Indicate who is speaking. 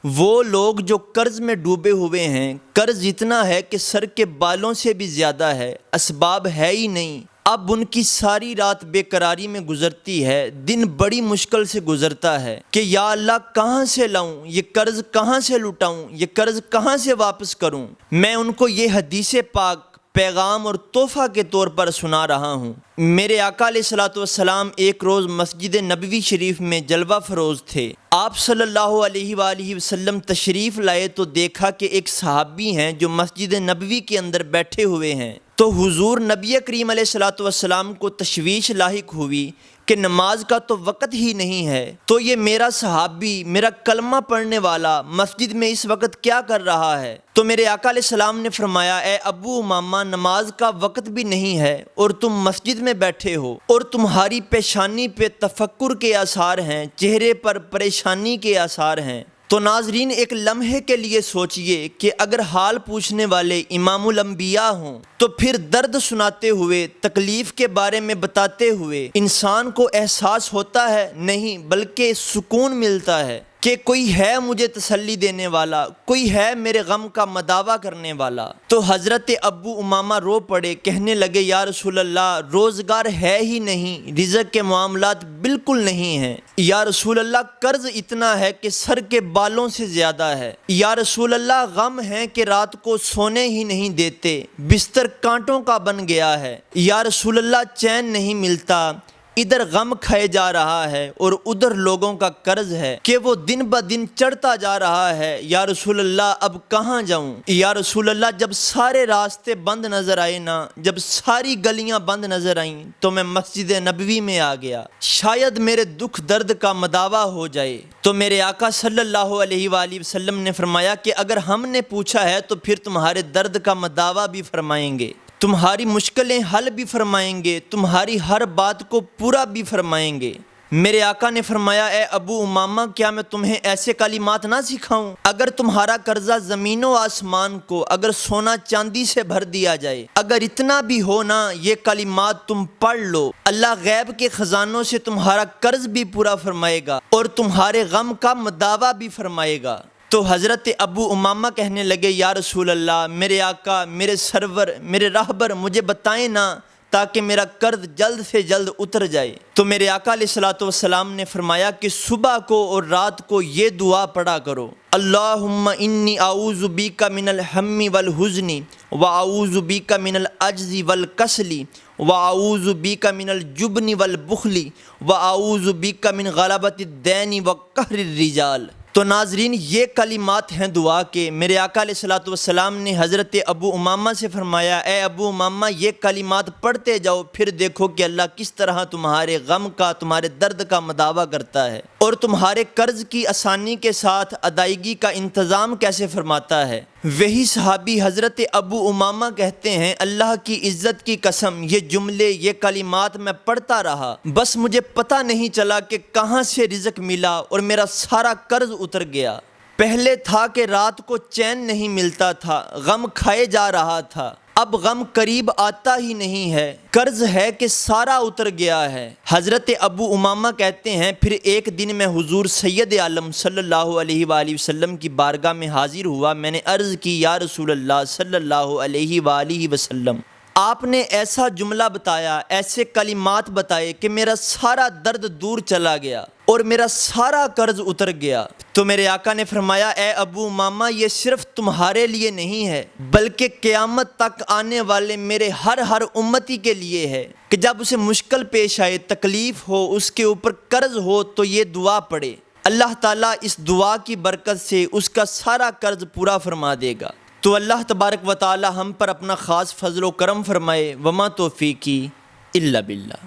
Speaker 1: وہ لوگ جو قرض میں ڈوبے ہوئے ہیں، قرض اتنا ہے کہ سر کے بالوں سے بھی زیادہ ہے، اسباب ہے ہی نہیں۔ اب ان کی ساری رات بے قراری میں گزرتی ہے، دن بڑی مشکل سے گزرتا ہے کہ یا اللہ کہاں سے لاؤں، یہ قرض کہاں سے لٹاؤں، یہ قرض کہاں سے واپس کروں۔ میں ان کو یہ حدیث پاک پیغام اور تحفہ کے طور پر سنا رہا ہوں۔ میرے آقا علیہ الصلوۃ والسلام ایک روز مسجد نبوی شریف میں جلوہ فروز تھے۔ آپ صلی اللہ علیہ وآلہ وسلم تشریف لائے تو دیکھا کہ ایک صحابی ہیں جو مسجد نبوی کے اندر بیٹھے ہوئے ہیں۔ تو حضور نبی کریم علیہ الصلوۃ والسلام کو تشویش لاحق ہوئی کہ نماز کا تو وقت ہی نہیں ہے، تو یہ میرا صحابی، میرا کلمہ پڑھنے والا مسجد میں اس وقت کیا کر رہا ہے؟ تو میرے آقا علیہ السلام نے فرمایا، اے ابو امامہ، نماز کا وقت بھی نہیں ہے اور تم مسجد میں بیٹھے ہو، اور تمہاری پیشانی پہ تفکر کے آثار ہیں، چہرے پر پریشانی کے آثار ہیں۔ تو ناظرین، ایک لمحے کے لیے سوچئے کہ اگر حال پوچھنے والے امام الانبیاء ہوں تو پھر درد سناتے ہوئے، تکلیف کے بارے میں بتاتے ہوئے انسان کو احساس ہوتا ہے؟ نہیں، بلکہ سکون ملتا ہے کہ کوئی ہے مجھے تسلی دینے والا، کوئی ہے میرے غم کا مداوع کرنے والا۔ تو حضرت ابو امامہ رو پڑے، کہنے لگے، یا رسول اللہ، روزگار ہے ہی نہیں، رزق کے معاملات بالکل نہیں ہیں۔ یا رسول اللہ، قرض اتنا ہے کہ سر کے بالوں سے زیادہ ہے۔ یا رسول اللہ، غم ہے کہ رات کو سونے ہی نہیں دیتے، بستر کانٹوں کا بن گیا ہے۔ یا رسول اللہ، چین نہیں ملتا، ادھر غم کھائے جا رہا ہے اور ادھر لوگوں کا قرض ہے کہ وہ دن بدن چڑھتا جا رہا ہے۔ یا رسول اللہ، اب کہاں جاؤں؟ یا رسول اللہ، جب سارے راستے بند نظر آئے نا، جب ساری گلیاں بند نظر آئیں تو میں مسجد نبوی میں آ گیا، شاید میرے دکھ درد کا مداوع ہو جائے۔ تو میرے آقا صلی اللہ علیہ وآلہ وسلم نے فرمایا کہ اگر ہم نے پوچھا ہے تو پھر تمہارے درد کا مداوع بھی فرمائیں گے، تمہاری مشکلیں حل بھی فرمائیں گے، تمہاری ہر بات کو پورا بھی فرمائیں گے۔ میرے آقا نے فرمایا، اے ابو امامہ، کیا میں تمہیں ایسے کلمات نہ سکھاؤں؟ اگر تمہارا قرضہ زمین و آسمان کو اگر سونا چاندی سے بھر دیا جائے، اگر اتنا بھی ہو نا، یہ کلمات تم پڑھ لو، اللہ غیب کے خزانوں سے تمہارا قرض بھی پورا فرمائے گا اور تمہارے غم کا مداوع بھی فرمائے گا۔ تو حضرت ابو امامہ کہنے لگے، یا رسول اللہ، میرے آقا، میرے سرور، میرے راہبر، مجھے بتائیں نا تاکہ میرا قرض جلد سے جلد اتر جائے۔ تو میرے آقا علیہ الصلوۃ والسلام نے فرمایا کہ صبح کو اور رات کو یہ دعا پڑھا کرو، اللہم انی اعوذ بک من الہم والحزن واعوذ بک من العجز والکسل واعوذ بک من الجبن والبخل واعوذ بک من غلبۃ الدین وقہر الرجال۔ تو ناظرین، یہ کلمات ہیں دعا کے۔ میرے آقا علیہ الصلوۃ والسلام نے حضرت ابو امامہ سے فرمایا، اے ابو امامہ، یہ کلمات پڑھتے جاؤ، پھر دیکھو کہ اللہ کس طرح تمہارے غم کا، تمہارے درد کا مداوع کرتا ہے اور تمہارے قرض کی آسانی کے ساتھ ادائیگی کا انتظام کیسے فرماتا ہے۔ وہی صحابی حضرت ابو امامہ کہتے ہیں، اللہ کی عزت کی قسم، یہ جملے، یہ کلمات میں پڑھتا رہا، بس مجھے پتہ نہیں چلا کہ کہاں سے رزق ملا اور میرا سارا قرض اتر گیا۔ پہلے تھا کہ رات کو چین نہیں ملتا تھا، غم کھائے جا رہا تھا، اب غم قریب آتا ہی نہیں ہے، قرض ہے کہ سارا اتر گیا ہے۔ حضرت ابو امامہ کہتے ہیں، پھر ایک دن میں حضور سید عالم صلی اللہ علیہ وآلہ وسلم کی بارگاہ میں حاضر ہوا۔ میں نے عرض کی، یا رسول اللہ صلی اللہ علیہ وآلہ وسلم، آپ نے ایسا جملہ بتایا، ایسے کلمات بتائے کہ میرا سارا درد دور چلا گیا اور میرا سارا قرض اتر گیا۔ تو میرے آقا نے فرمایا، اے ابو امامہ، یہ صرف تمہارے لیے نہیں ہے، بلکہ قیامت تک آنے والے میرے ہر امتی کے لیے ہے کہ جب اسے مشکل پیش آئے، تکلیف ہو، اس کے اوپر قرض ہو، تو یہ دعا پڑھے، اللہ تعالیٰ اس دعا کی برکت سے اس کا سارا قرض پورا فرما دے گا۔ تو اللہ تبارک و تعالی ہم پر اپنا خاص فضل و کرم فرمائے۔ وما توفیقی الا باللہ۔